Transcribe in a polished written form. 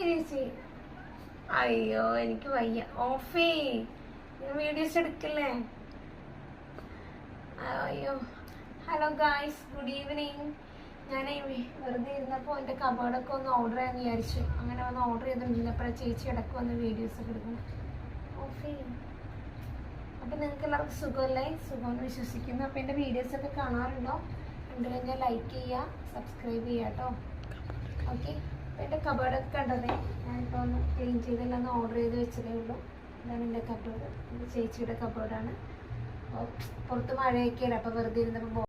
ചേച്ചി. അയ്യോ എനിക്ക് വയ്യ. ഓഫേ വീഡിയോസ് എടുക്കല്ലേ? അയ്യോ. Hello guys, good evening. ഞാൻ വെറുതെ ഇരുന്നപ്പോൾ എൻ്റെ കബോർഡൊക്കെ ഒന്ന് ഓർഡർ ചെയ്യാൻ വിചാരിച്ചു. അങ്ങനെ ഒന്ന് ഓർഡർ ചെയ്തിട്ടുണ്ടപ്പോഴേ ചേച്ചി ഇടയ്ക്ക് വന്ന് വീഡിയോസ് ഒക്കെ എടുക്കണം. ഓഫേ. അപ്പം നിങ്ങൾക്ക് എല്ലാവർക്കും സുഖമല്ലേ? സുഖമെന്ന് വിശ്വസിക്കുന്നു. അപ്പോൾ എൻ്റെ വീഡിയോസൊക്കെ കാണാറുണ്ടോ? ഉണ്ടെങ്കിൽ ലൈക്ക് ചെയ്യുക, സബ്സ്ക്രൈബ് ചെയ്യുക കേട്ടോ. ഓക്കെ. അപ്പോൾ എൻ്റെ കബോർഡൊക്കെ കണ്ടതേ ഞാനിപ്പോൾ ഒന്ന് ക്ലീൻ ചെയ്തെല്ലാം ഒന്ന് ഓർഡർ ചെയ്ത് വെച്ചതേ ഉള്ളൂ. ഇതാണ് എൻ്റെ കബോർഡ്. എൻ്റെ ചേച്ചിയുടെ കബോർഡാണ്. അപ്പോൾ പുറത്ത് മഴയൊക്കെയാണ്. അപ്പോൾ വെറുതെ ഇരുന്നപ്പോൾ